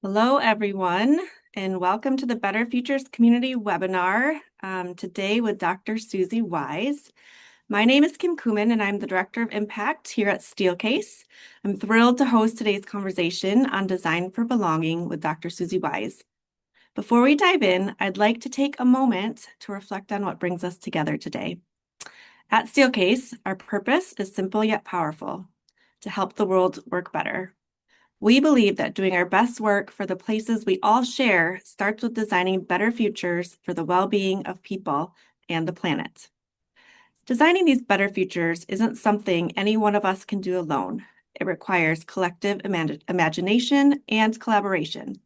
Hello, everyone, and welcome to the Better Futures Community webinar today with Dr. Susie Wise. My name is Kim Kuman, and I'm the Director of Impact here at Steelcase. I'm thrilled to host today's conversation on Design for Belonging with Dr. Susie Wise. Before we dive in, I'd like to take a moment to reflect on what brings us together today. At Steelcase, our purpose is simple yet powerful: to help the world work better. We believe that doing our best work for the places we all share starts with designing better futures for the well-being of people and the planet. Designing these better futures isn't something any one of us can do alone. It requires collective imagination and collaboration.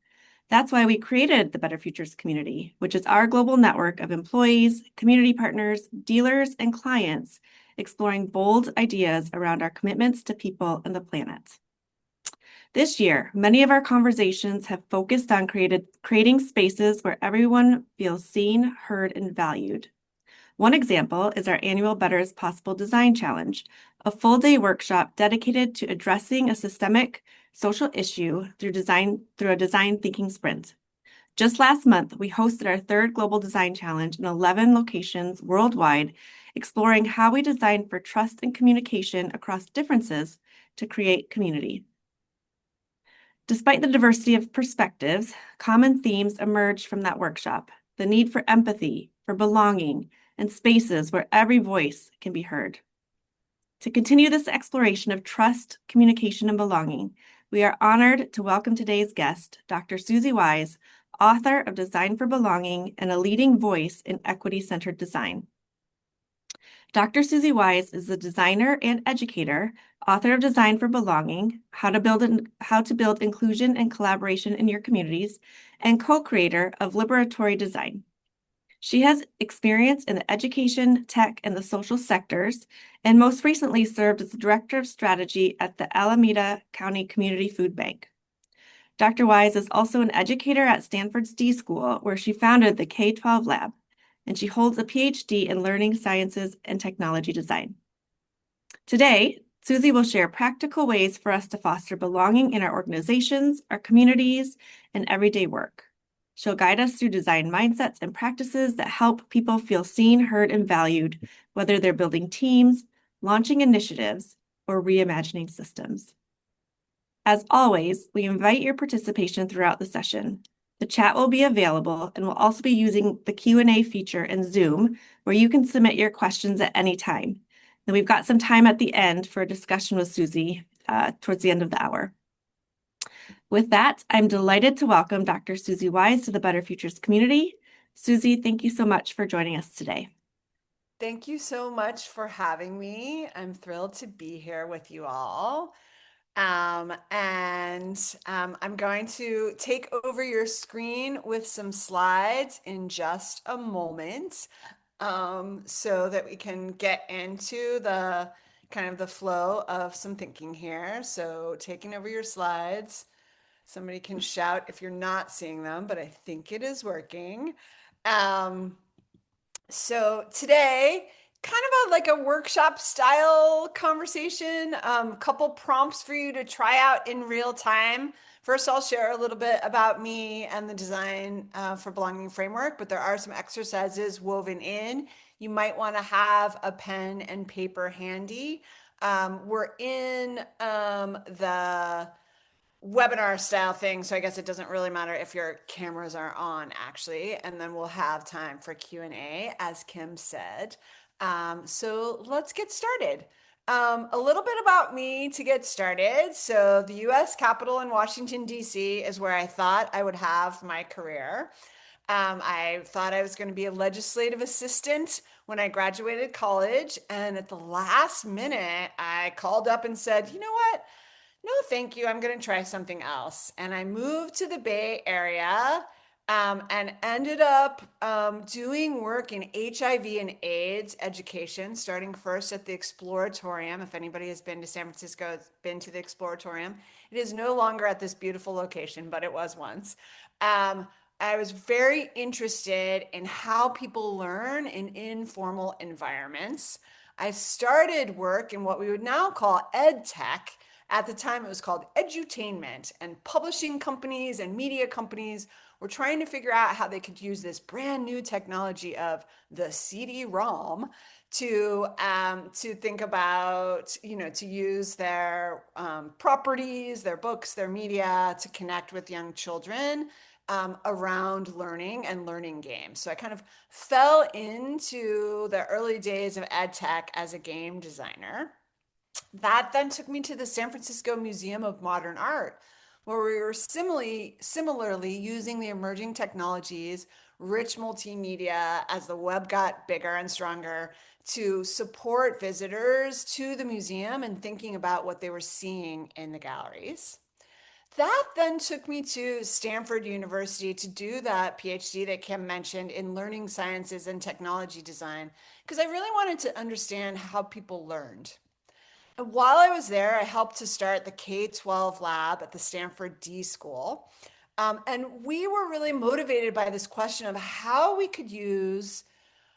That's why we created the Better Futures community, which is our global network of employees, community partners, dealers, and clients exploring bold ideas around our commitments to people and the planet. This year, many of our conversations have focused on creating spaces where everyone feels seen, heard, and valued. One example is our annual Better as Possible Design Challenge, a full-day workshop dedicated to addressing a systemic social issue through a design thinking sprint. Just last month, we hosted our third Global Design Challenge in 11 locations worldwide, exploring how we design for trust and communication across differences to create community. Despite the diversity of perspectives, common themes emerged from that workshop: the need for empathy, for belonging, and spaces where every voice can be heard. To continue this exploration of trust, communication, and belonging, we are honored to welcome today's guest, Dr. Susie Wise, author of Design for Belonging and a leading voice in equity-centered design. Dr. Susie Wise is a designer and educator, author of Design for Belonging, how to build inclusion and collaboration in your communities, and co-creator of Liberatory Design. She has experience in the education, tech, and the social sectors, and most recently served as the Director of Strategy at the Alameda County Community Food Bank. Dr. Wise is also an educator at Stanford's D School, where she founded the K-12 Lab, and she holds a PhD in Learning Sciences and Technology Design. Today, Susie will share practical ways for us to foster belonging in our organizations, our communities, and everyday work. She'll guide us through design mindsets and practices that help people feel seen, heard, and valued, whether they're building teams, launching initiatives, or reimagining systems. As always, we invite your participation throughout the session. The chat will be available, and we'll also be using the Q&A feature in Zoom, where you can submit your questions at any time. And we've got some time at the end for a discussion with Susie towards the end of the hour. With that, I'm delighted to welcome Dr. Susie Wise to the Better Futures community. Susie, thank you so much for joining us today. Thank you so much for having me. I'm thrilled to be here with you all. I'm going to take over your screen with some slides in just a moment, so that we can get into the kind of the flow of some thinking here. So taking over your slides, somebody can shout if you're not seeing them, but I think it is working. So today, kind of like a workshop style conversation, couple prompts for you to try out in real time. First, I'll share a little bit about me and the Design for Belonging framework, but there are some exercises woven in. You might want to have a pen and paper handy. We're in the webinar style thing, so I guess it doesn't really matter if your cameras are on, actually, and then we'll have time for Q&A, as Kim said. So let's get started. A little bit about me to get started. So the US Capitol in Washington, D.C. is where I thought I would have my career. I thought I was going to be a legislative assistant when I graduated college, and at the last minute, I called up and said, you know what? No, thank you. I'm going to try something else. And I moved to the Bay Area, and ended up doing work in HIV and AIDS education, starting first at the Exploratorium. If anybody has been to San Francisco, has been to the Exploratorium. It is no longer at this beautiful location, but it was once. I was very interested in how people learn in informal environments. I started work in what we would now call ed tech At the time, it was called edutainment, and publishing companies and media companies were trying to figure out how they could use this brand new technology of the CD-ROM to think about, to use their properties, their books, their media to connect with young children around learning and learning games. So I kind of fell into the early days of ed tech as a game designer. That then took me to the San Francisco Museum of Modern Art, where we were similarly using the emerging technologies, rich multimedia as the web got bigger and stronger to support visitors to the museum and thinking about what they were seeing in the galleries. That then took me to Stanford University to do that PhD that Kim mentioned in learning sciences and technology design, because I really wanted to understand how people learned. And while I was there, I helped to start the K-12 lab at the Stanford D School. And we were really motivated by this question of how we could use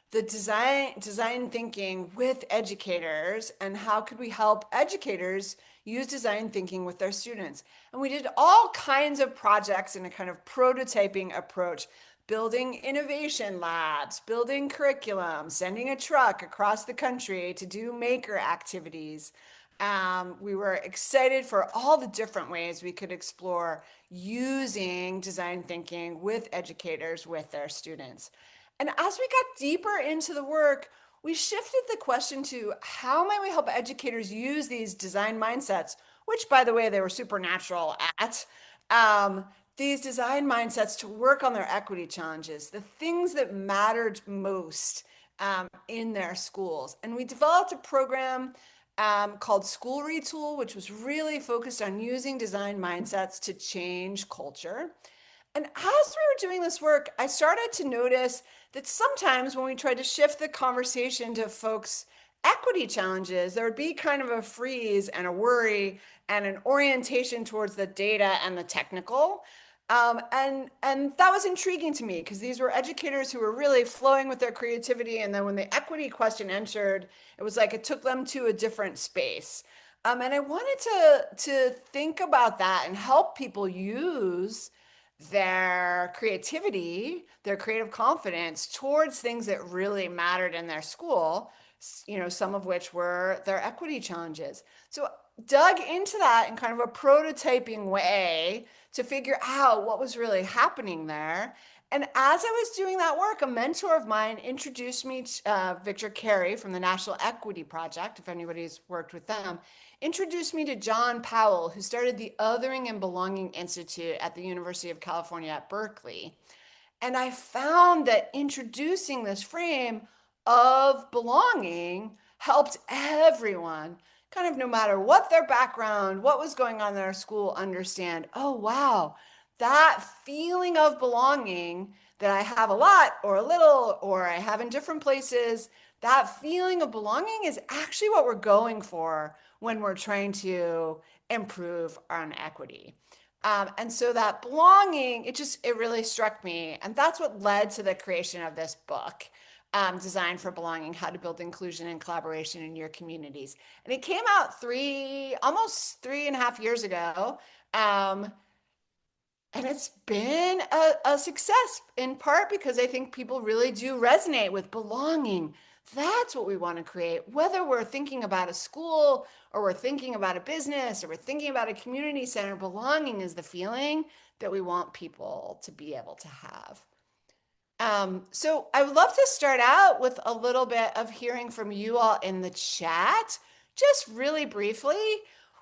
the design thinking with educators and how could we help educators use design thinking with their students. And we did all kinds of projects in a kind of prototyping approach, building innovation labs, building curriculum, sending a truck across the country to do maker activities. We were excited for all the different ways we could explore using design thinking with educators with their students. And as we got deeper into the work, we shifted the question to how might we help educators use these design mindsets, which, by the way, they were supernatural at, these design mindsets to work on their equity challenges, the things that mattered most in their schools. And we developed a program called School Retool, which was really focused on using design mindsets to change culture. And as we were doing this work, I started to notice that sometimes when we tried to shift the conversation to folks' equity challenges, there would be kind of a freeze and a worry and an orientation towards the data and the technical. And that was intriguing to me because these were educators who were really flowing with their creativity. And then when the equity question entered, it was like it took them to a different space. And I wanted to think about that and help people use their creativity, their creative confidence towards things that really mattered in their school, some of which were their equity challenges. So dug into that in kind of a prototyping way to figure out what was really happening there. And as I was doing that work, a mentor of mine introduced me to Victor Carey from the National Equity Project, if anybody's worked with them, introduced me to John Powell, who started the Othering and Belonging Institute at the University of California at Berkeley. And I found that introducing this frame of belonging helped everyone, kind of no matter what their background, what was going on in their school, understand, oh, wow, that feeling of belonging that I have a lot or a little or I have in different places, that feeling of belonging is actually what we're going for when we're trying to improve on equity. And so that belonging, it really struck me. And that's what led to the creation of this book, Design for Belonging, How to Build Inclusion and Collaboration in Your Communities. And it came out almost 3.5 years ago. And it's been a success in part because I think people really do resonate with belonging. That's what we want to create, whether we're thinking about a school or we're thinking about a business or we're thinking about a community center. Belonging is the feeling that we want people to be able to have. So I would love to start out with a little bit of hearing from you all in the chat, just really briefly.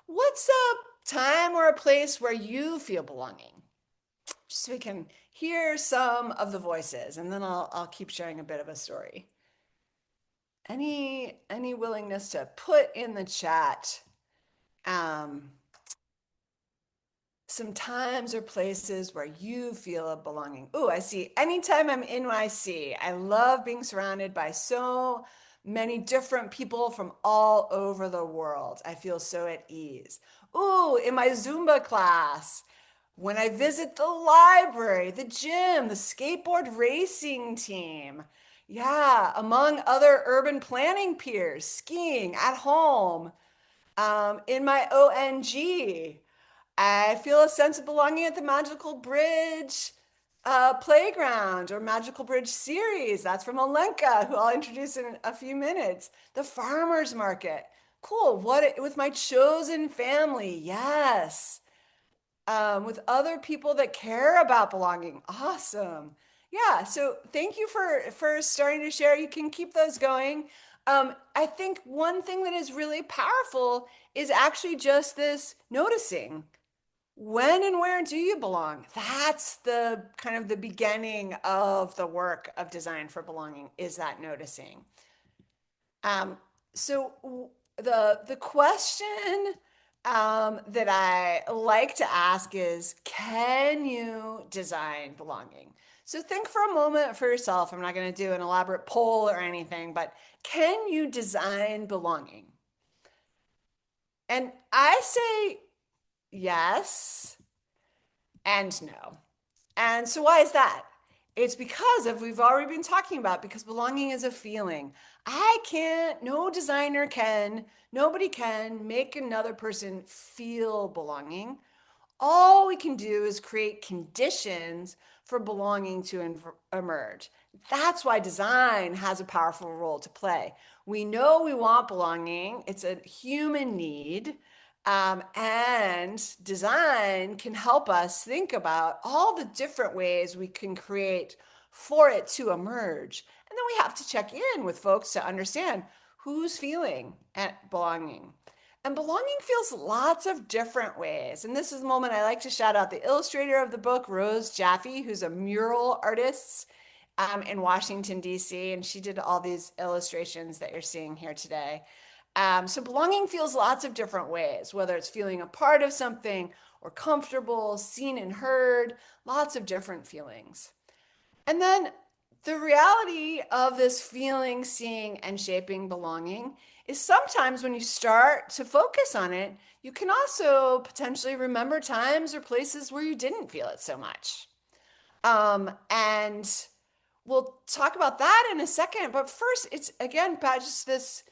What's a time or a place where you feel belonging? Just so we can hear some of the voices, and then I'll keep sharing a bit of a story. Any willingness to put in the chat some times or places where you feel a belonging? Oh, I see. Anytime I'm in NYC, I love being surrounded by so many different people from all over the world. I feel so at ease. Ooh, in my Zumba class, when I visit the library, the gym, the skateboard racing team, yeah, among other urban planning peers, skiing at home, In my ONG, I feel a sense of belonging at the Magical Bridge playground or Magical Bridge series. That's from Olenka, who I'll introduce in a few minutes. The farmers market. Cool. What with my chosen family? Yes. With other people that care about belonging. Awesome. Yeah. So thank you for starting to share. You can keep those going. I think one thing that is really powerful is actually just this noticing. When and where do you belong? That's the kind of the beginning of the work of design for belonging, is that noticing. Um, so the question that I like to ask is, can you design belonging? So think for a moment for yourself. I'm not going to do an elaborate poll or anything, but can you design belonging? And I say yes and no. And so why is that? It's because of we've already been talking about because belonging is a feeling. I can't, no designer can, nobody can make another person feel belonging. All we can do is create conditions for belonging to emerge. That's why design has a powerful role to play. We know we want belonging, it's a human need. And design can help us think about all the different ways we can create for it to emerge. And then we have to check in with folks to understand who's feeling at belonging. And belonging feels lots of different ways. And this is the moment I like to shout out the illustrator of the book, Rose Jaffe, who's a mural artist in Washington, D.C. And she did all these illustrations that you're seeing here today. So belonging feels lots of different ways, whether it's feeling a part of something or comfortable, seen and heard, lots of different feelings. And then the reality of this feeling, seeing, and shaping belonging is sometimes when you start to focus on it, you can also potentially remember times or places where you didn't feel it so much. And we'll talk about that in a second. But first, it's again about just this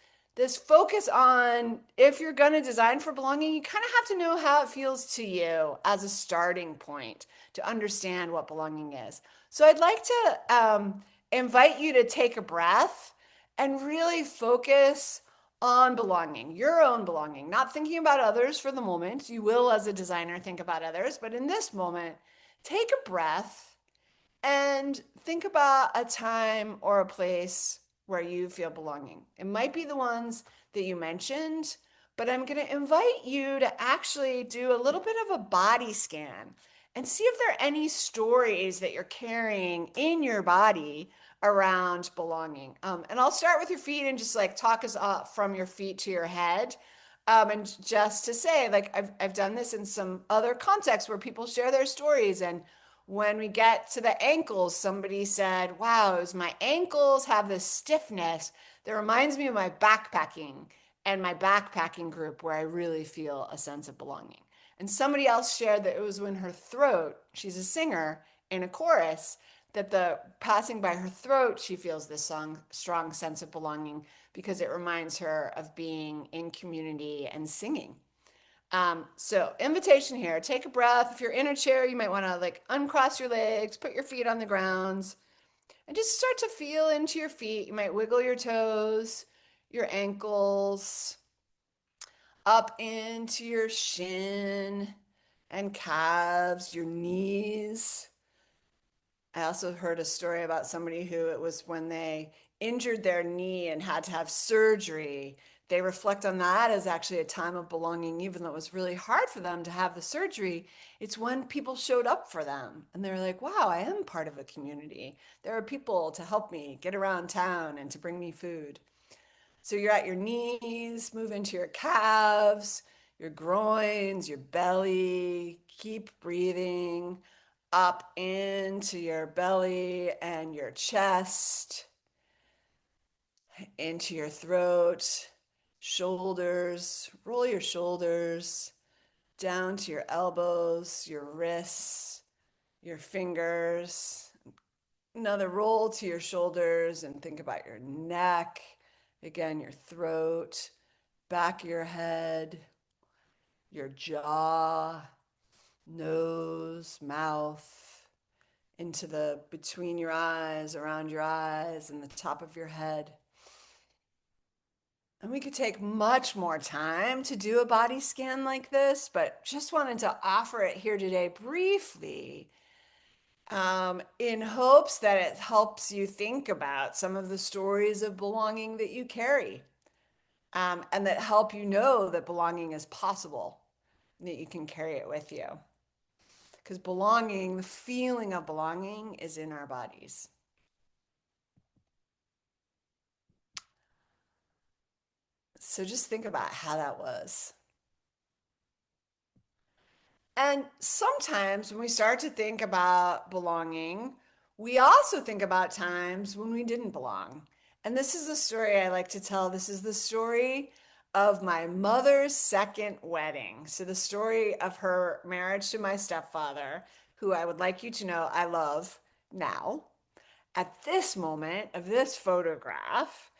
focus on if you're going to design for belonging, you kind of have to know how it feels to you as a starting point to understand what belonging is. So I'd like to invite you to take a breath and really focus on belonging, your own belonging, not thinking about others for the moment. You will, as a designer, think about others, but in this moment, take a breath and think about a time or a place where you feel belonging. It might be the ones that you mentioned, but I'm going to invite you to actually do a little bit of a body scan and see if there are any stories that you're carrying in your body around belonging. And I'll start with your feet and just like talk us up from your feet to your head. And just to say, like I've done this in some other contexts where people share their stories, and when we get to the ankles, somebody said, wow, it was my ankles have this stiffness that reminds me of my backpacking and my backpacking group where I really feel a sense of belonging. And somebody else shared that it was when her throat, she's a singer in a chorus, that the passing by her throat, she feels this strong sense of belonging because it reminds her of being in community and singing. So invitation here, take a breath. If you're in a chair, you might want to like uncross your legs, put your feet on the grounds, and just start to feel into your feet. You might wiggle your toes, your ankles, up into your shin and calves, your knees. I also heard a story about somebody who it was when they injured their knee and had to have surgery. They reflect on that as actually a time of belonging, even though it was really hard for them to have the surgery. It's when people showed up for them and they're like, wow, I am part of a community. There are people to help me get around town and to bring me food. So you're at your knees, move into your calves, your groins, your belly. Keep breathing up into your belly and your chest, into your throat, shoulders. Roll your shoulders down to your elbows, your wrists, your fingers. Another roll to your shoulders and think about your neck. Again, your throat, back of your head, your jaw, nose, mouth, into the between your eyes, around your eyes, and the top of your head. And we could take much more time to do a body scan like this, but just wanted to offer it here today briefly, in hopes that it helps you think about some of the stories of belonging that you carry, and that help you know that belonging is possible, that you can carry it with you. Because belonging, the feeling of belonging, is in our bodies. So just think about how that was. And sometimes when we start to think about belonging, we also think about times when we didn't belong. And this is a story I like to tell. This is the story of my mother's second wedding. So, the story of her marriage to my stepfather, who I would like you to know I love now. At this moment of this photograph,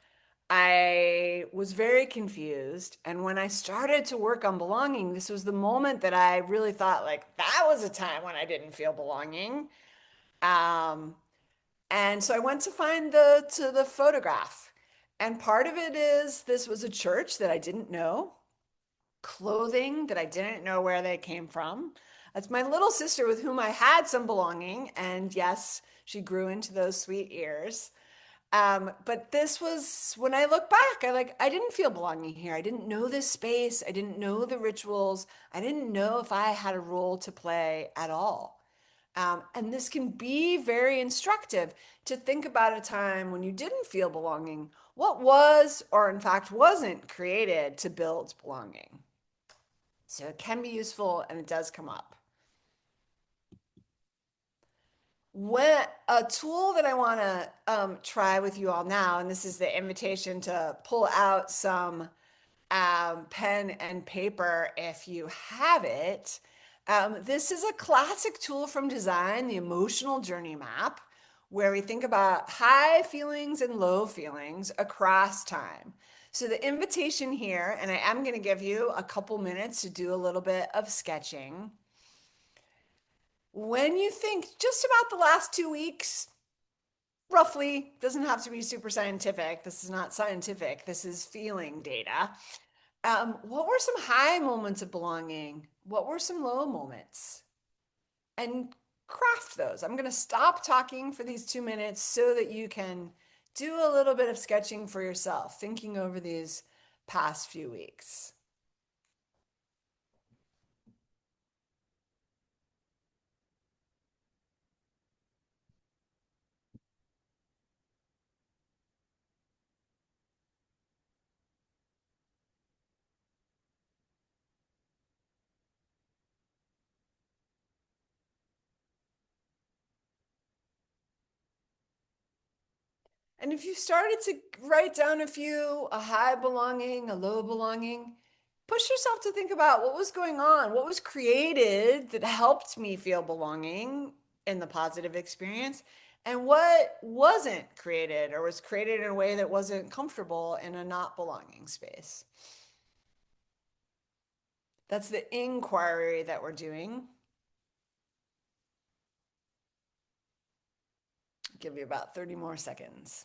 I was very confused. And when I started to work on belonging, this was the moment that I really thought, like, that was a time when I didn't feel belonging. Um, and so I went to find the photograph. And part of it is this was a church that I didn't know, clothing that I didn't know where they came from. That's my little sister with whom I had some belonging. And yes, she grew into those sweet ears. But this was when I look back, I didn't feel belonging here. I didn't know this space. I didn't know the rituals. I didn't know if I had a role to play at all. And this can be very instructive to think about a time when you didn't feel belonging. What was, or in fact wasn't, created to build belonging? So it can be useful and it does come up. When a tool that I want to try with you all now, and this is the invitation to pull out some pen and paper if you have it. This is a classic tool from design, the emotional journey map, where we think about high feelings and low feelings across time. So the invitation here, and I am going to give you a couple minutes to do a little bit of sketching. When you think just about the last 2 weeks, roughly, doesn't have to be super scientific. This is not scientific. This is feeling data. What were some high moments of belonging? What were some low moments? And craft those. I'm going to stop talking for these 2 minutes so that you can do a little bit of sketching for yourself, thinking over these past few weeks. And if you started to write down a few, a high belonging, a low belonging, push yourself to think about what was going on, what was created that helped me feel belonging in the positive experience, and what wasn't created or was created in a way that wasn't comfortable in a not belonging space. That's the inquiry that we're doing. I'll give you about 30 more seconds.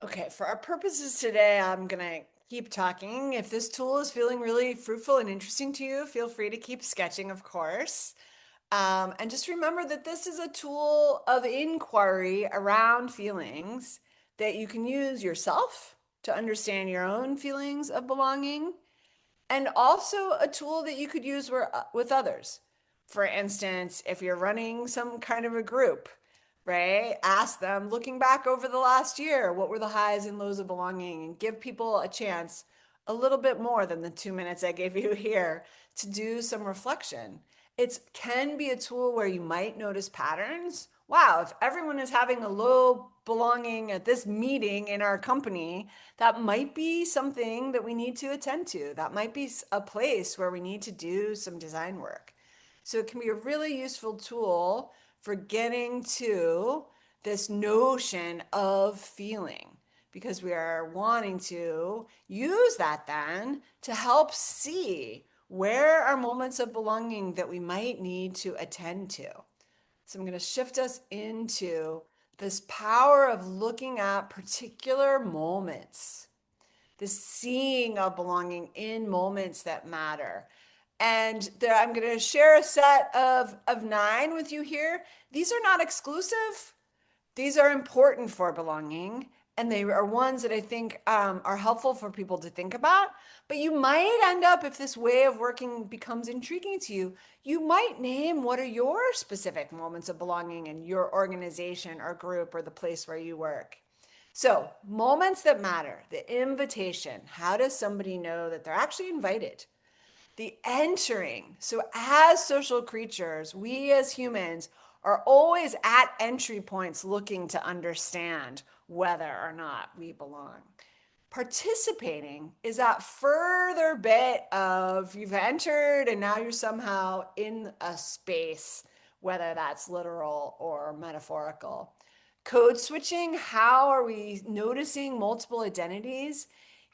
Okay, for our purposes today, I'm gonna keep talking. If this tool is feeling really fruitful and interesting to you, feel free to keep sketching, of course. And just remember that this is a tool of inquiry around feelings that you can use yourself to understand your own feelings of belonging, and also a tool that you could use with others. For instance, if you're running some kind of a group, right? Ask them, looking back over the last year, what were the highs and lows of belonging, and give people a chance a little bit more than the 2 minutes I gave you here to do some reflection. It can be a tool where you might notice patterns. Wow, if everyone is having a low belonging at this meeting in our company, that might be something that we need to attend to. That might be a place where we need to do some design work. So it can be a really useful tool for getting to this notion of feeling because we are wanting to use that then to help see where are moments of belonging that we might need to attend to. So I'm going to shift us into this power of looking at particular moments, this seeing of belonging in moments that matter. And there, I'm going to share a set of 9 with you here. These are not exclusive. These are important for belonging, and they are ones that I think are helpful for people to think about. But you might end up, if this way of working becomes intriguing to you, you might name what are your specific moments of belonging in your organization or group or the place where you work. So, moments that matter, the invitation. How does somebody know that they're actually invited? The entering. So, as social creatures, we as humans are always at entry points looking to understand whether or not we belong. Participating is that further bit of you've entered and now you're somehow in a space, whether that's literal or metaphorical. Code switching, how are we noticing multiple identities?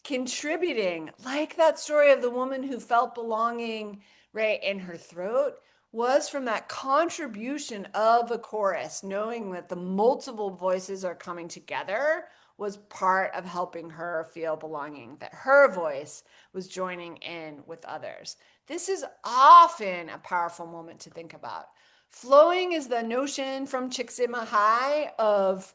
Contributing, like that story of the woman who felt belonging right in her throat, was from that contribution of the chorus, knowing that the multiple voices are coming together was part of helping her feel belonging, that her voice was joining in with others. This is often a powerful moment to think about. Flowing is the notion from Csikszentmihalyi of,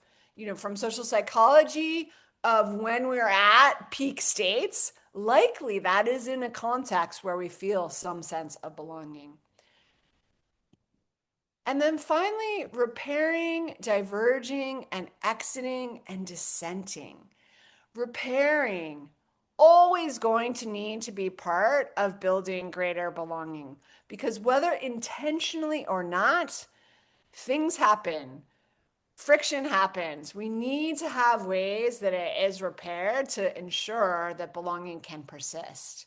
from social psychology of when we're at peak states. Likely that is in a context where we feel some sense of belonging. And then finally, repairing, diverging, and exiting and dissenting. Repairing, always going to need to be part of building greater belonging because whether intentionally or not, things happen, friction happens. We need to have ways that it is repaired to ensure that belonging can persist.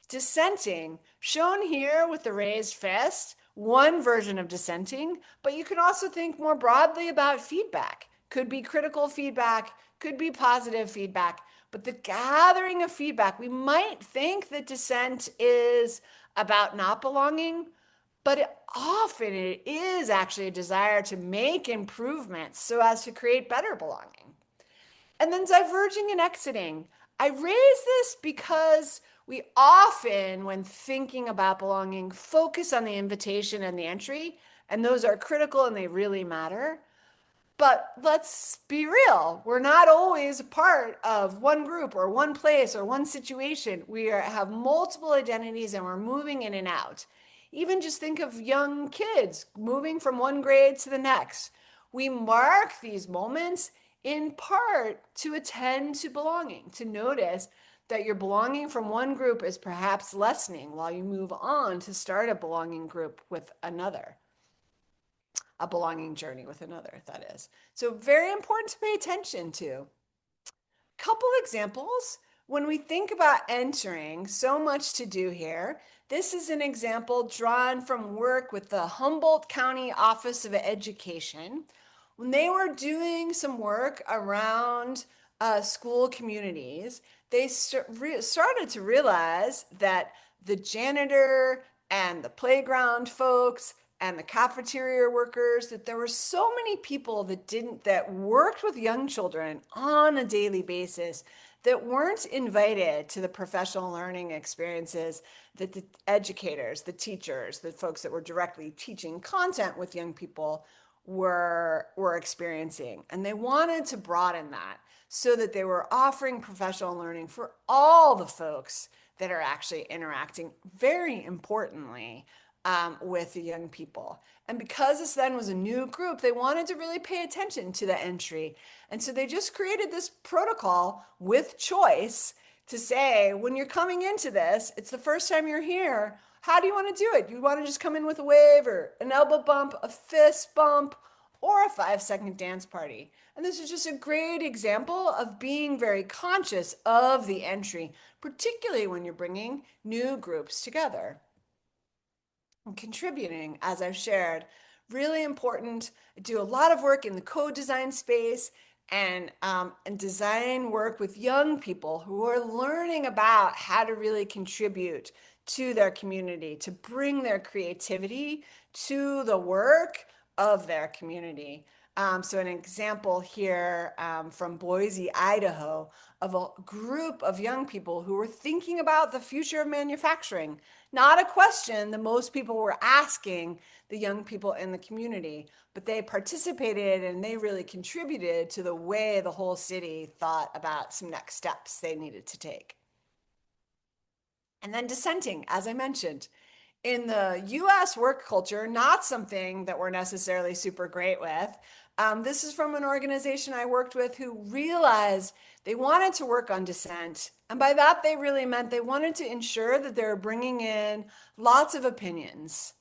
Dissenting, shown here with the raised fist, one version of dissenting, but you can also think more broadly about feedback. Could be critical feedback, could be positive feedback, but the gathering of feedback, we might think that dissent is about not belonging, but often it is actually a desire to make improvements so as to create better belonging. And then diverging and exiting. I raise this because we often, when thinking about belonging, focus on the invitation and the entry, and those are critical and they really matter. But let's be real. We're not always a part of one group or one place or one situation. Have multiple identities and we're moving in and out. Even just think of young kids moving from one grade to the next. We mark these moments in part to attend to belonging, to notice that your belonging from one group is perhaps lessening while you move on to start a belonging group with another, a belonging journey with another, that is. So, very important to pay attention to. Couple examples. When we think about entering, so much to do here. This is an example drawn from work with the Humboldt County Office of Education. When they were doing some work around school communities, they started to realize that the janitor and the playground folks and the cafeteria workers, that there were so many people that worked with young children on a daily basis that weren't invited to the professional learning experiences that the educators, the teachers, the folks that were directly teaching content with young people were experiencing. And they wanted to broaden that so that they were offering professional learning for all the folks that are actually interacting, very importantly, with the young people. And because this then was a new group, they wanted to really pay attention to the entry. And so they just created this protocol with choice to say, when you're coming into this, it's the first time you're here. How do you want to do it? Do you want to just come in with a wave or an elbow bump, a fist bump, or a 5-second dance party? And this is just a great example of being very conscious of the entry, particularly when you're bringing new groups together. And contributing, as I've shared, really important. I do a lot of work in the co-design space and design work with young people who are learning about how to really contribute to their community, to bring their creativity to the work of their community. So an example here from Boise, Idaho, of a group of young people who were thinking about the future of manufacturing. Not a question that most people were asking the young people in the community, but they participated and they really contributed to the way the whole city thought about some next steps they needed to take. And then dissenting, as I mentioned, in the US work culture, not something that we're necessarily super great with. This is from an organization I worked with who realized they wanted to work on dissent. And by that, they really meant they wanted to ensure that they were bringing in lots of opinions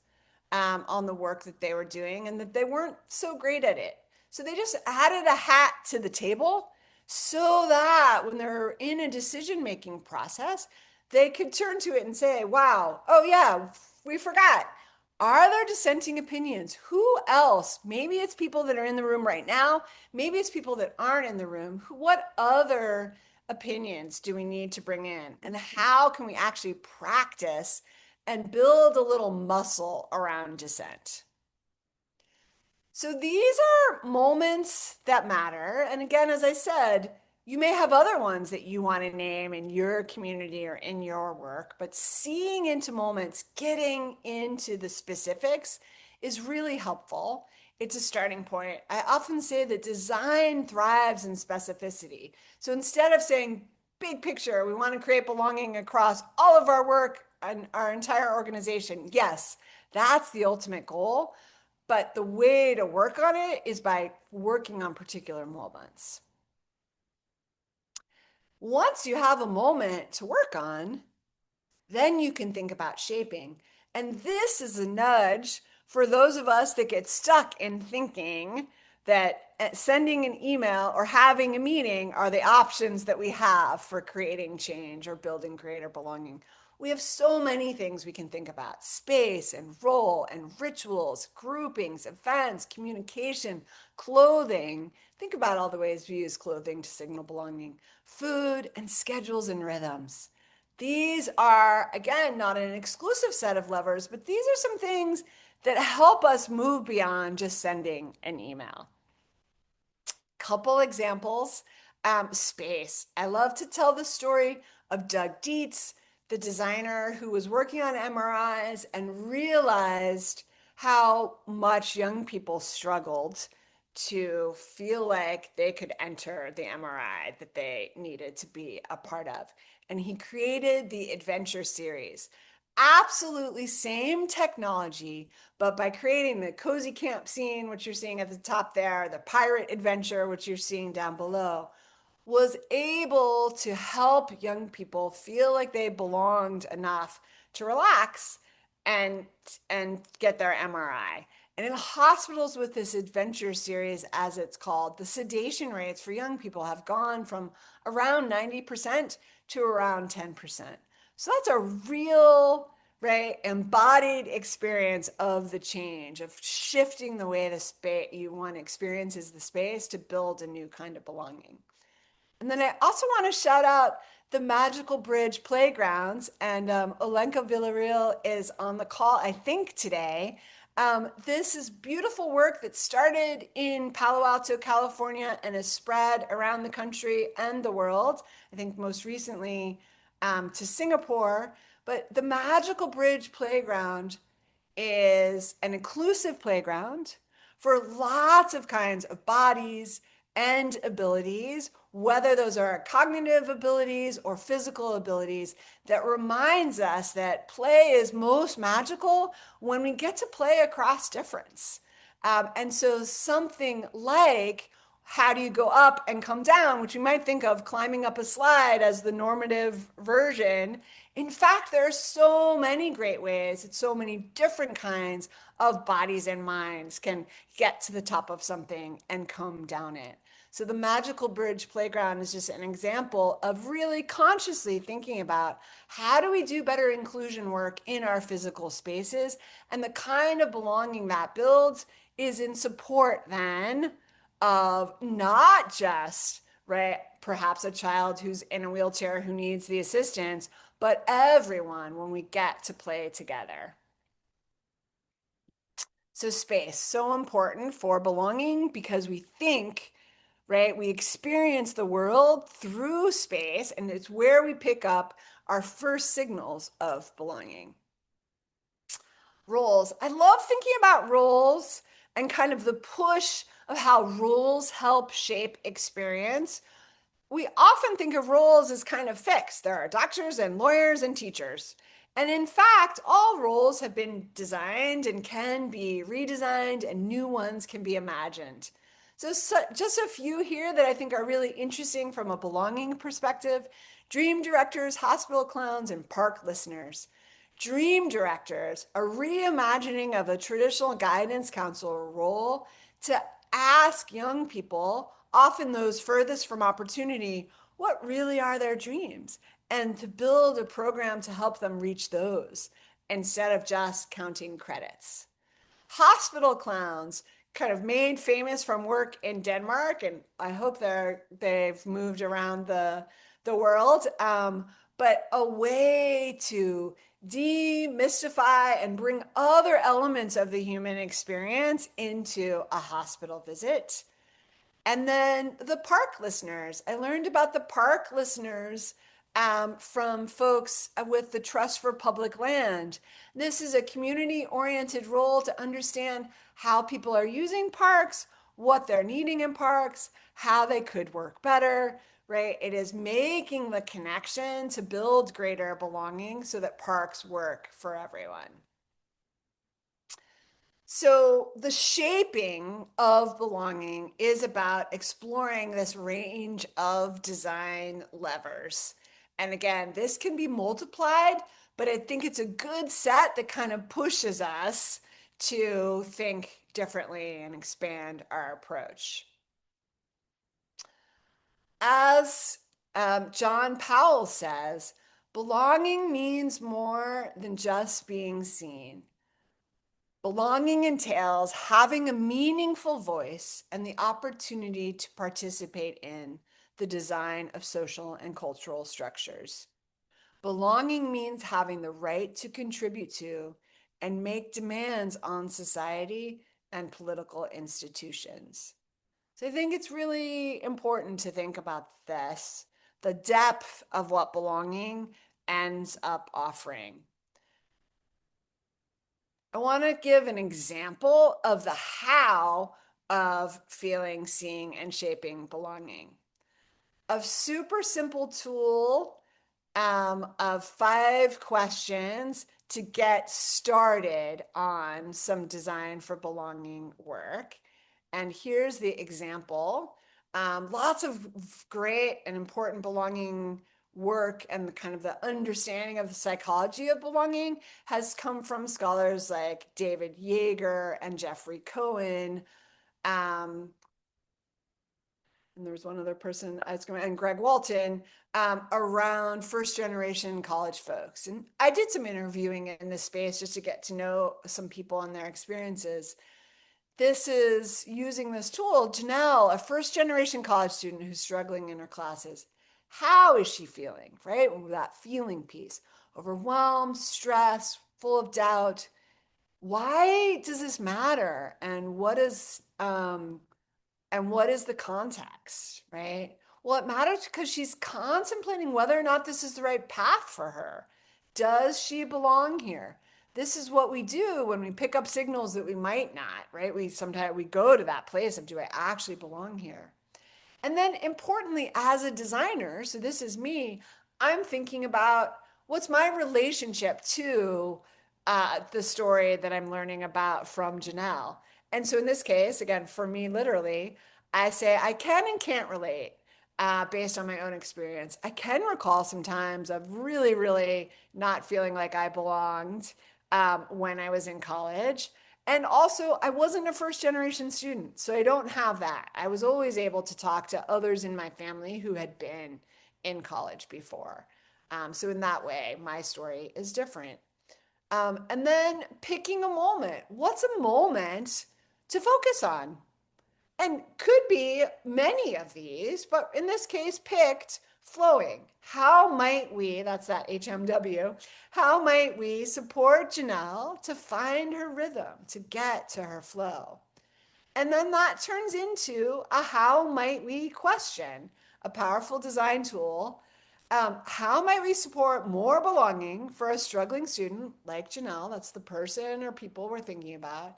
on the work that they were doing and that they weren't so great at it. So they just added a hat to the table so that when they're in a decision making process, they could turn to it and say, wow, oh yeah, we forgot. Are there dissenting opinions? Who else? Maybe it's people that are in the room right now. Maybe it's people that aren't in the room. What other opinions do we need to bring in? And how can we actually practice and build a little muscle around dissent? So these are moments that matter. And again, as I said, you may have other ones that you want to name in your community or in your work, but seeing into moments, getting into the specifics is really helpful. It's a starting point. I often say that design thrives in specificity. So instead of saying, big picture, we want to create belonging across all of our work and our entire organization. Yes, that's the ultimate goal. But the way to work on it is by working on particular moments. Once you have a moment to work on, then you can think about shaping. And this is a nudge for those of us that get stuck in thinking that sending an email or having a meeting are the options that we have for creating change or building greater belonging. We have so many things we can think about: space and role and rituals, groupings, events, communication, clothing. Think about all the ways we use clothing to signal belonging, food, and schedules and rhythms. These are, again, not an exclusive set of levers, but these are some things that help us move beyond just sending an email. Couple examples. Space. I love to tell the story of Doug Dietz, the designer who was working on MRIs and realized how much young people struggled to feel like they could enter the MRI that they needed to be a part of. And he created the Adventure series. Absolutely same technology, but by creating the cozy camp scene, which you're seeing at the top there, the pirate adventure, which you're seeing down below, was able to help young people feel like they belonged enough to relax and and get their MRI. And in hospitals with this adventure series, as it's called, the sedation rates for young people have gone from around 90% to around 10%. So that's a real, right, embodied experience of the change, of shifting the way the space you want experiences the space to build a new kind of belonging. And then I also want to shout out the Magical Bridge Playgrounds. And Olenka Villarreal is on the call, I think, today. This is beautiful work that started in Palo Alto, California, and has spread around the country and the world. I think most recently to Singapore. But the Magical Bridge Playground is an inclusive playground for lots of kinds of bodies and abilities, whether those are cognitive abilities or physical abilities, that reminds us that play is most magical when we get to play across difference. And so something like how do you go up and come down, which you might think of climbing up a slide as the normative version. In fact, there are so many great ways, it's so many different kinds of bodies and minds can get to the top of something and come down it. So the Magical Bridge Playground is just an example of really consciously thinking about how do we do better inclusion work in our physical spaces, and the kind of belonging that builds is in support then of not just, right, perhaps a child who's in a wheelchair who needs the assistance, but everyone when we get to play together. So space, so important for belonging because we think, right, we experience the world through space, and it's where we pick up our first signals of belonging. Roles. I love thinking about roles and kind of the push of how roles help shape experience. We often think of roles as kind of fixed. There are doctors and lawyers and teachers. And in fact, all roles have been designed and can be redesigned, and new ones can be imagined. So just a few here that I think are really interesting from a belonging perspective: dream directors, hospital clowns, and park listeners. Dream directors, a reimagining of a traditional guidance counselor role to ask young people, often those furthest from opportunity, what really are their dreams, and to build a program to help them reach those instead of just counting credits. Hospital clowns, kind of made famous from work in Denmark, and I hope they've moved around the world. But a way to demystify and bring other elements of the human experience into a hospital visit. And then the park listeners. I learned about the park listeners from folks with the Trust for Public Land. This is a community-oriented role to understand how people are using parks, what they're needing in parks, how they could work better, right? It is making the connection to build greater belonging so that parks work for everyone. So the shaping of belonging is about exploring this range of design levers. And again, this can be multiplied, but I think it's a good set that kind of pushes us to think differently and expand our approach. As John Powell says, belonging means more than just being seen. Belonging entails having a meaningful voice and the opportunity to participate in the design of social and cultural structures. Belonging means having the right to contribute to and make demands on society and political institutions. So I think it's really important to think about this, the depth of what belonging ends up offering. I want to give an example of the how of feeling, seeing, and shaping belonging. A super simple tool of 5 questions to get started on some design for belonging work. And here's the example. Lots of great and important belonging work and kind of the understanding of the psychology of belonging has come from scholars like David Yeager and Jeffrey Cohen. And there was one other person, and Greg Walton, around first generation college folks. And I did some interviewing in this space just to get to know some people and their experiences. This is using this tool. Janelle, a first generation college student who's struggling in her classes. How is she feeling, right? That feeling piece. Overwhelmed, stressed, full of doubt. Why does this matter? And what is the context, right? Well, it matters because she's contemplating whether or not this is the right path for her. Does she belong here? This is what we do when we pick up signals that we might not, right? We sometimes we go to that place of, do I actually belong here? And then importantly, as a designer, so this is me, I'm thinking about what's my relationship to the story that I'm learning about from Janelle. And so in this case, again, for me, literally, I say I can and can't relate based on my own experience. I can recall some times of really, really not feeling like I belonged when I was in college. And also, I wasn't a first generation student, so I don't have that. I was always able to talk to others in my family who had been in college before. So, in that way, my story is different. And then picking a moment. What's a moment to focus on? And could be many of these, but in this case, picked flowing. How might we, that's that HMW, how might we support Janelle to find her rhythm, to get to her flow? And then that turns into a how might we question, a powerful design tool. How might we support more belonging for a struggling student like Janelle, that's the person or people we're thinking about,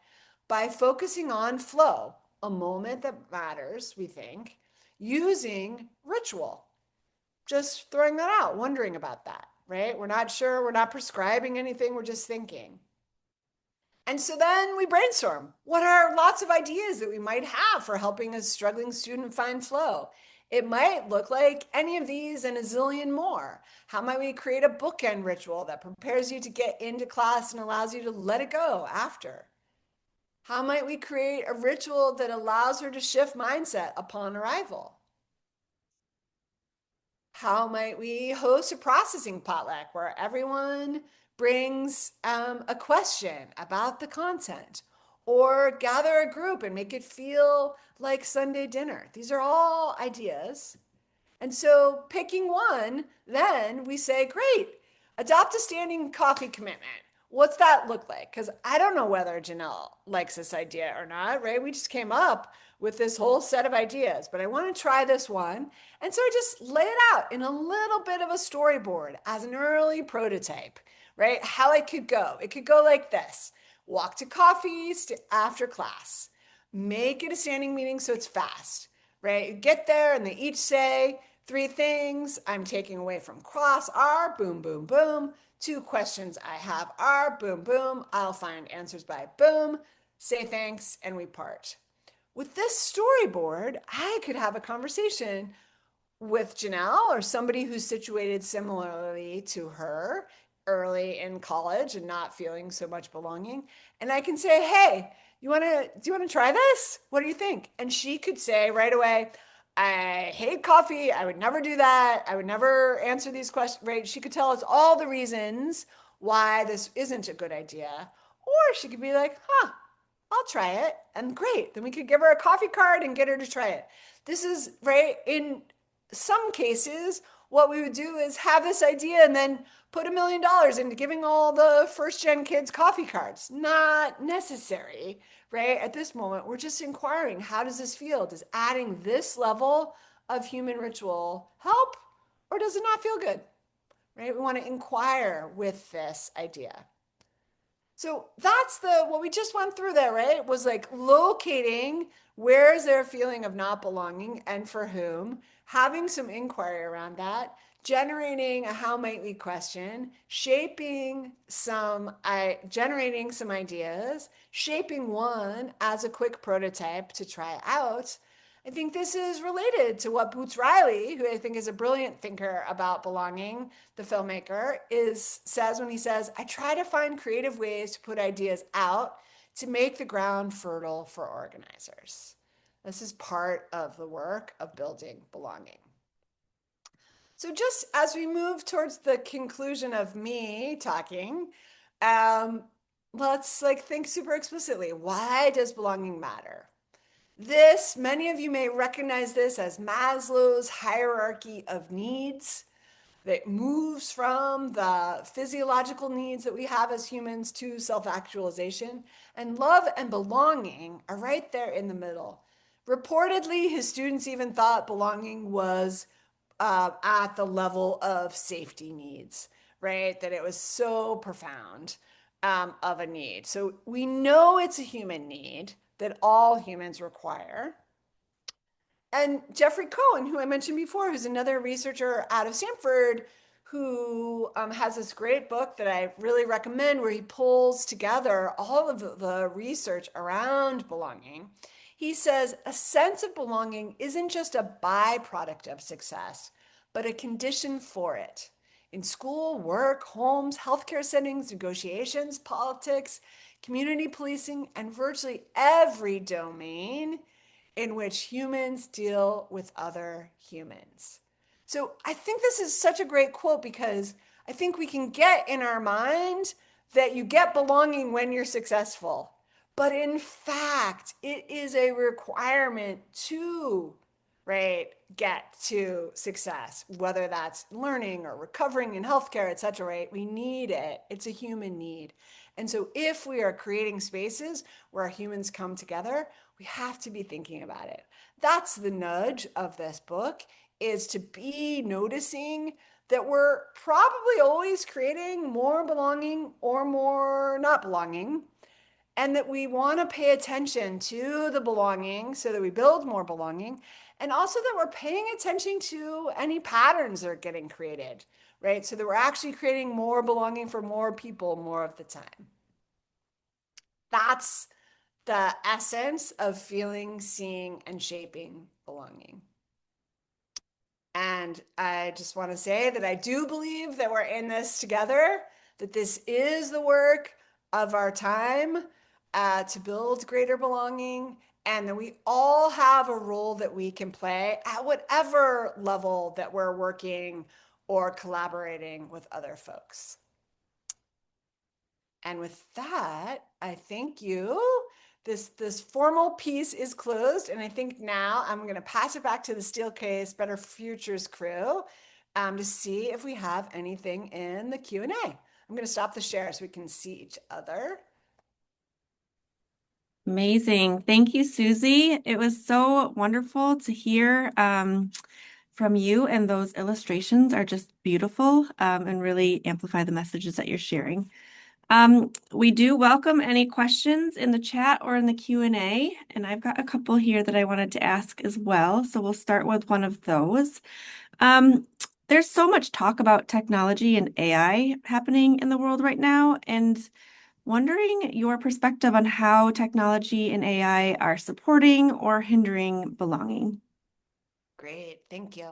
by focusing on flow, a moment that matters, we think, using ritual. Just throwing that out, wondering about that, right? We're not sure, we're not prescribing anything, we're just thinking. And so then we brainstorm. What are lots of ideas that we might have for helping a struggling student find flow? It might look like any of these and a zillion more. How might we create a bookend ritual that prepares you to get into class and allows you to let it go after? How might we create a ritual that allows her to shift mindset upon arrival? How might we host a processing potluck where everyone brings a question about the content, or gather a group and make it feel like Sunday dinner? These are all ideas. And so picking one, then we say, great, adopt a standing coffee commitment. What's that look like? Because I don't know whether Janelle likes this idea or not, right? We just came up with this whole set of ideas, but I want to try this one. And so I just lay it out in a little bit of a storyboard as an early prototype, right? How it could go. It could go like this: walk to coffees to after class, make it a standing meeting so it's fast, right? You get there and they each say, three things I'm taking away from class are boom, boom, boom. Two questions I have are boom, boom. I'll find answers by boom. Say thanks and we part. With this storyboard, I could have a conversation with Janelle or somebody who's situated similarly to her early in college and not feeling so much belonging. And I can say, hey, do you want to try this? What do you think? And she could say right away, I hate coffee. I would never do that. I would never answer these questions. Right? She could tell us all the reasons why this isn't a good idea. Or she could be like, huh, I'll try it. And great. Then we could give her a coffee card and get her to try it. This is right in some cases. What we would do is have this idea and then put $1 million into giving all the first gen kids coffee cards. Not necessary, right? At this moment, we're just inquiring, how does this feel? Does adding this level of human ritual help, or does it not feel good? Right? We want to inquire with this idea. So that's the what we just went through there, right? Was like locating where is there a feeling of not belonging and for whom, having some inquiry around that, generating a how might we question, generating some ideas, shaping one as a quick prototype to try out. I think this is related to what Boots Riley, who I think is a brilliant thinker about belonging, the filmmaker, says when he says, I try to find creative ways to put ideas out to make the ground fertile for organizers. This is part of the work of building belonging. So just as we move towards the conclusion of me talking, um, let's think super explicitly. Why does belonging matter? Many of you may recognize this as Maslow's hierarchy of needs that moves from the physiological needs that we have as humans to self-actualization. And love and belonging are right there in the middle. Reportedly, his students even thought belonging was at the level of safety needs, right? That it was so profound of a need. So we know it's a human need that all humans require. And Jeffrey Cohen, who I mentioned before, who's another researcher out of Stanford, who has this great book that I really recommend where he pulls together all of the research around belonging. He says a sense of belonging isn't just a byproduct of success, but a condition for it. In school, work, homes, healthcare settings, negotiations, politics, community policing, and virtually every domain in which humans deal with other humans. So I think this is such a great quote because I think we can get in our mind that you get belonging when you're successful. But in fact, it is a requirement to, right, get to success, whether that's learning or recovering in healthcare, et cetera, right? We need it. It's a human need. And so if we are creating spaces where humans come together, we have to be thinking about it. That's the nudge of this book, is to be noticing that we're probably always creating more belonging or more not belonging, and that we want to pay attention to the belonging so that we build more belonging, and also that we're paying attention to any patterns that are getting created, right? So that we're actually creating more belonging for more people more of the time. That's the essence of feeling, seeing, and shaping belonging. And I just want to say that I do believe that we're in this together, that this is the work of our time to build greater belonging, and that we all have a role that we can play at whatever level that we're working or collaborating with other folks. And with that, I thank you. This formal piece is closed, and I think now I'm going to pass it back to the Steelcase Better Futures crew to see if we have anything in the Q&A. I'm going to stop the share so we can see each other. Amazing. Thank you, Susie. It was so wonderful to hear from you, and those illustrations are just beautiful and really amplify the messages that you're sharing. We do welcome any questions in the chat or in the Q&A, and I've got a couple here that I wanted to ask as well. So we'll start with one of those. There's so much talk about technology and AI happening in the world right now, and wondering your perspective on how technology and AI are supporting or hindering belonging. Great, thank you.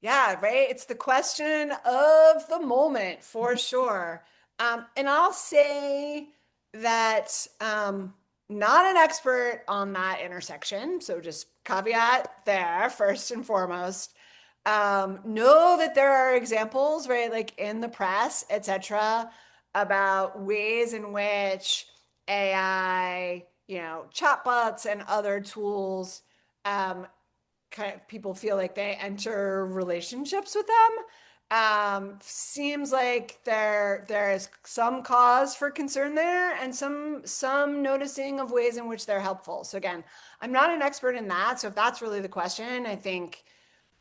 Yeah, right. It's the question of the moment for sure. And I'll say that not an expert on that intersection. So just caveat there, first and foremost. Know that there are examples, right, like in the press, etc., about ways in which AI, chatbots and other tools kind of people feel like they enter relationships with them. Seems like there is some cause for concern there, and some noticing of ways in which they're helpful. So again, I'm not an expert in that. So if that's really the question, I think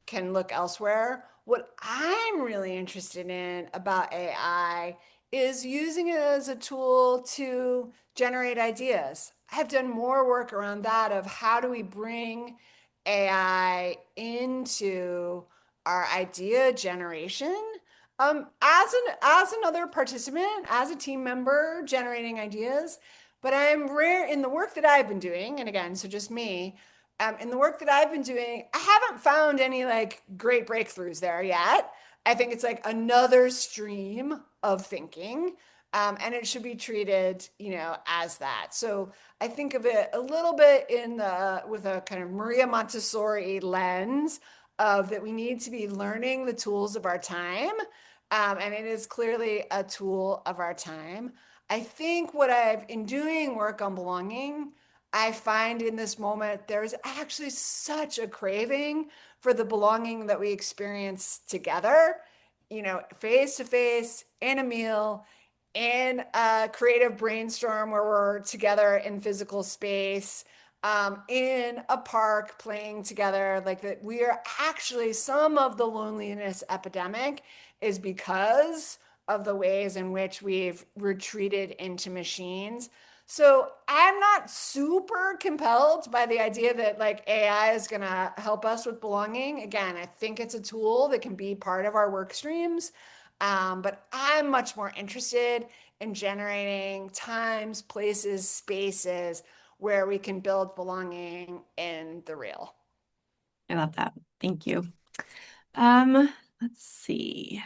can look elsewhere. What I'm really interested in about AI is using it as a tool to generate ideas. I've done more work around that of how do we bring AI into our idea generation, as another participant, as a team member generating ideas. But I'm rare in the work that I've been doing, and again, so just me, in the work that I've been doing, I haven't found any like great breakthroughs there yet. I think it's like another stream of thinking, and it should be treated, as that. So I think of it a little bit in the with a kind of Maria Montessori lens of that we need to be learning the tools of our time, and it is clearly a tool of our time. I think what I've in doing work on belonging, I find in this moment there's actually such a craving for the belonging that we experience together, face to face, in a meal, in a creative brainstorm where we're together in physical space, in a park playing together. Like that, we are actually, some of the loneliness epidemic is because of the ways in which we've retreated into machines. So I'm not super compelled by the idea that like AI is going to help us with belonging. Again, I think it's a tool that can be part of our work streams. But I'm much more interested in generating times, places, spaces where we can build belonging in the real. I love that. Thank you. Um, let's see.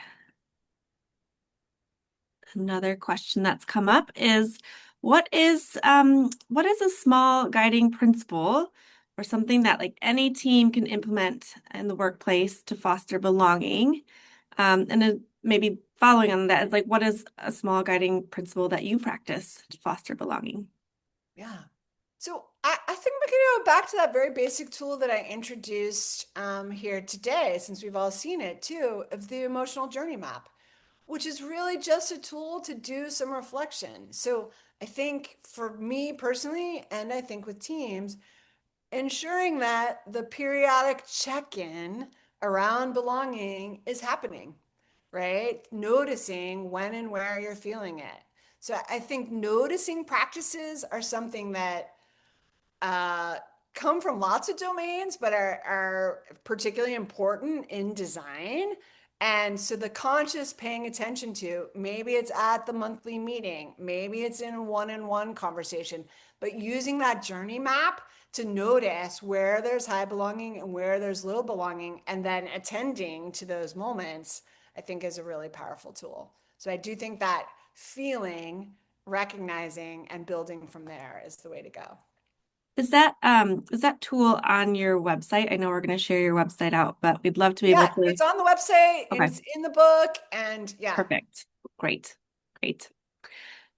Another question that's come up is what is a small guiding principle or something that like any team can implement in the workplace to foster belonging? And then maybe following on that is like what is a small guiding principle that you practice to foster belonging? Yeah. So I think we can go back to that very basic tool that I introduced here today, since we've all seen it too, of the emotional journey map, which is really just a tool to do some reflection. So I think for me personally, and I think with teams, ensuring that the periodic check-in around belonging is happening, right? Noticing when and where you're feeling it. So I think noticing practices are something that uh, come from lots of domains, but are particularly important in design. And so the conscious paying attention to, maybe it's at the monthly meeting, maybe it's in a one-on-one conversation, but using that journey map to notice where there's high belonging and where there's low belonging, and then attending to those moments, I think is a really powerful tool. So I do think that feeling, recognizing, and building from there is the way to go. Is that tool on your website? I know we're going to share your website out, but we'd love to be able Yeah, to. it's on the website and Okay, it's in the book. And yeah, perfect. Great. Great.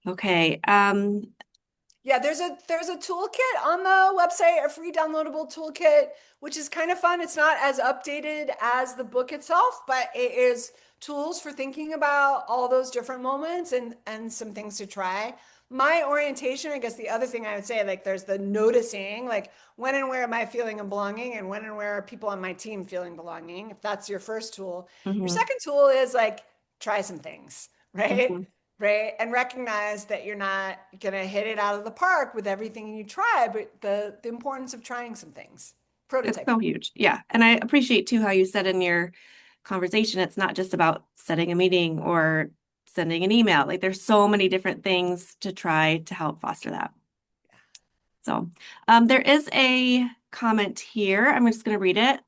Okay. yeah, there's a toolkit on the website, a free downloadable toolkit, which is kind of fun. It's not as updated as the book itself, but it is tools for thinking about all those different moments and some things to try. My orientation, I guess the other thing I would say, like there's the noticing, like when and where am I feeling and belonging, and when and where are people on my team feeling belonging, if that's your first tool. Your mhm, second tool is like try some things, right? mhm. Right, and recognize that you're not gonna hit it out of the park with everything you try, but the importance of trying some things, It's so prototyping. huge. Yeah. And I appreciate too how you said in your conversation, it's not just about setting a meeting or sending an email. Like there's so many different things to try to help foster that. So there is a comment here. I'm just going to read it.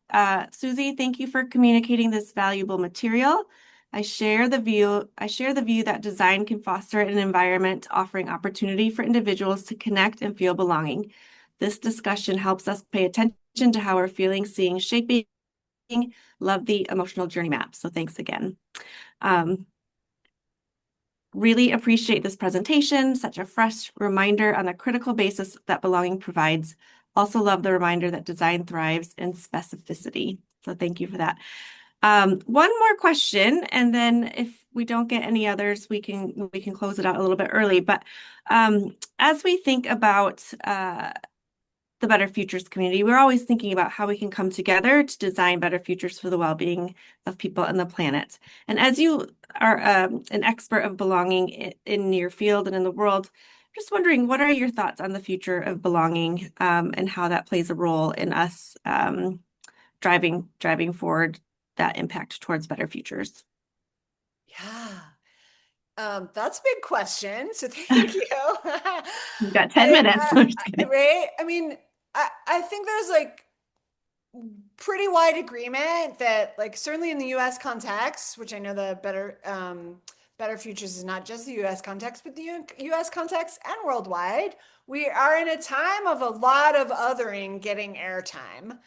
Susie, thank you for communicating this valuable material. I share the view that design can foster an environment offering opportunity for individuals to connect and feel belonging. This discussion helps us pay attention to how we're feeling, seeing, shaping. Love the emotional journey map. So thanks again. Um, Really appreciate this presentation, such a fresh reminder on the critical basis that belonging provides. Also love the reminder that design thrives in specificity. So thank you for that. One more question, and then if we don't get any others, we can close it out a little bit early. But as we think about the Better Futures community, we're always thinking about how we can come together to design better futures for the well-being of people and the planet. And as you are an expert of belonging in your field and in the world, I'm just wondering, what are your thoughts on the future of belonging and how that plays a role in us driving forward that impact towards better futures? Yeah, that's a big question. So thank you. We've got 10 minutes. I'm just kidding. Right? I mean, I think there's like pretty wide agreement that like certainly in the US context, which I know the Better Futures is not just the US context, but the US context and worldwide, we are in a time of a lot of othering getting airtime.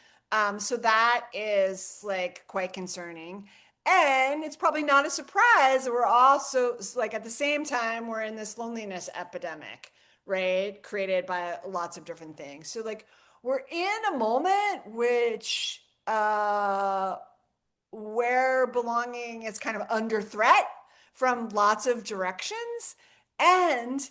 So that is like quite concerning. And it's probably not a surprise that we're also like at the same time we're in this loneliness epidemic, right? Created by lots of different things. So like we're in a moment where belonging is kind of under threat from lots of directions, and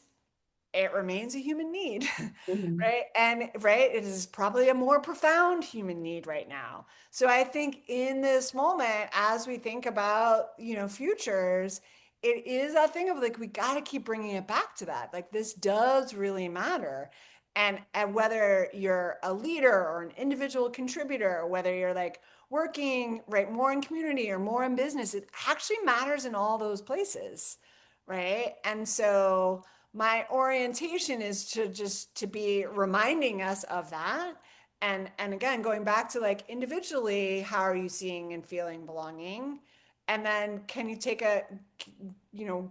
it remains a human need, Mhm. right? And right, it is probably a more profound human need right now. So I think in this moment, as we think about, futures, it is that thing of like, we got to keep bringing it back to that. Like, this does really matter. And whether you're a leader or an individual contributor, or whether you're like working right more in community or more in business, it actually matters in all those places, right? And so my orientation is to just to be reminding us of that. And again, going back to like individually, how are you seeing and feeling belonging? And then can you take a,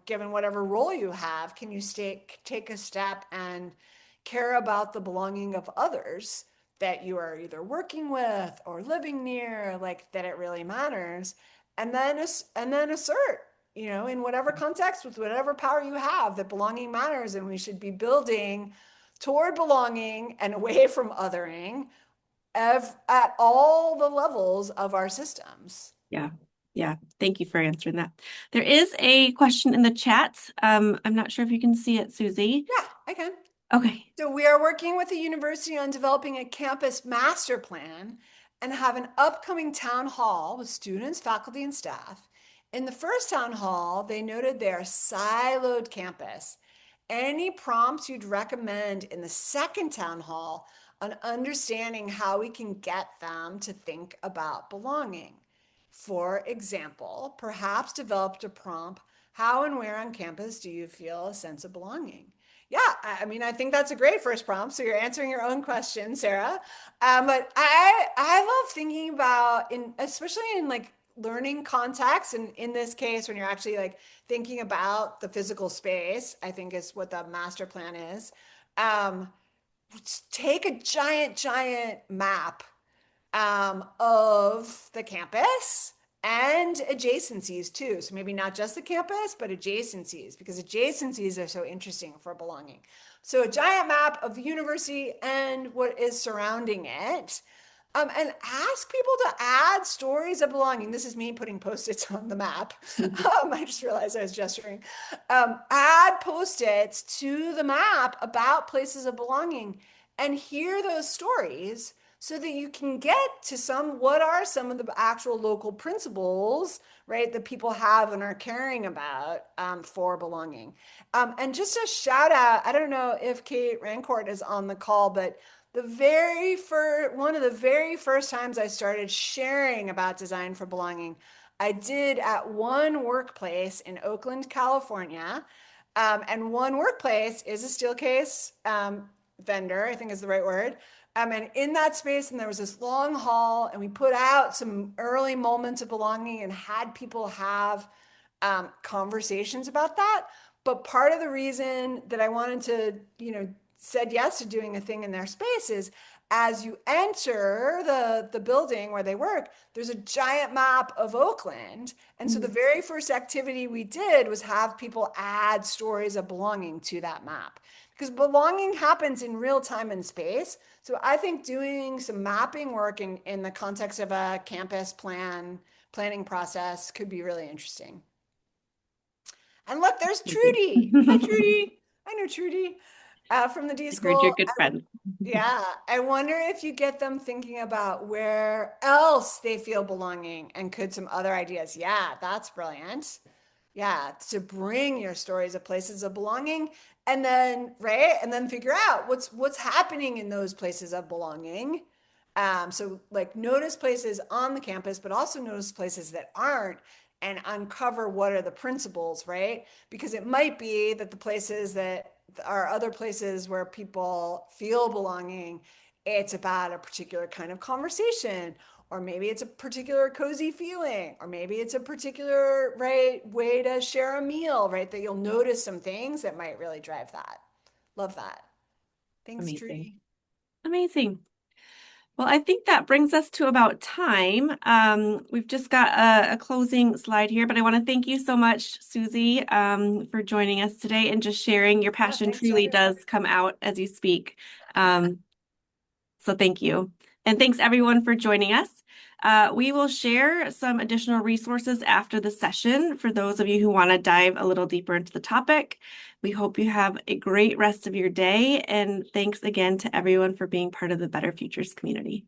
given whatever role you have, can you take a step and care about the belonging of others that you are either working with or living near, like that it really matters, and then assert, in whatever context with whatever power you have, that belonging matters, and we should be building toward belonging and away from othering at all the levels of our systems. Yeah. Yeah. Thank you for answering that. There is a question in the chat. I'm not sure if you can see it, Susie. Yeah, I can. Okay. So we are working with the university on developing a campus master plan and have an upcoming town hall with students, faculty, and staff. In the first town hall, they noted their siloed campus. Any prompts you'd recommend in the second town hall on understanding how we can get them to think about belonging? For example, perhaps developed a prompt, how and where on campus do you feel a sense of belonging? Yeah, I mean, I think that's a great first prompt. So you're answering your own question, Sarah. But I love thinking about, in especially in like learning context, and in this case, when you're actually like thinking about the physical space, I think is what the master plan is. Um, Take a giant map of the campus and adjacencies too. So maybe not just the campus, but adjacencies, because adjacencies are so interesting for belonging. So a giant map of the university and what is surrounding it. And ask people to add stories of belonging. This is me putting post-its on the map. I just realized I was gesturing. Add post-its to the map about places of belonging and hear those stories so that you can get to what are some of the actual local principles, right, that people have and are caring about for belonging. And just a shout out, I don't know if Kate Rancourt is on the call, but one of the very first times I started sharing about design for belonging, I did at one workplace in Oakland, California. And one workplace is a Steelcase vendor, I think is the right word. And in that space, and there was this long hall, and we put out some early moments of belonging and had people have conversations about that. But part of the reason that I wanted to, said yes to doing a thing in their space is as you enter the building where they work, there's a giant map of Oakland. And so the very first activity we did was have people add stories of belonging to that map. Because belonging happens in real time and space. So I think doing some mapping work in the context of a campus planning process could be really interesting. And look, there's Thank you. Trudy. Hi, Trudy. I know Trudy from the D I heard you're school. a good friend. Yeah, I wonder if you get them thinking about where else they feel belonging and could some other ideas. Yeah, that's brilliant. Yeah, to bring your stories of places of belonging and then, right, and then figure out what's happening in those places of belonging. So like notice places on the campus, but also notice places that aren't and uncover what are the principles, right? Because it might be that the places that are other places where people feel belonging, it's about a particular kind of conversation, or maybe it's a particular cozy feeling, or maybe it's a particular right way to share a meal, right? That you'll notice some things that might really drive that. Love that. Thanks, Amazing. Trudy. Amazing. Well, I think that brings us to about time. We've just got a closing slide here, but I want to thank you so much, Susie, for joining us today and just sharing. Your Yeah, passion thanks, truly Jennifer. does come out as you speak. Um, so thank you. And thanks everyone for joining us. We will share some additional resources after the session for those of you who want to dive a little deeper into the topic. We hope you have a great rest of your day, and thanks again to everyone for being part of the Better Futures community.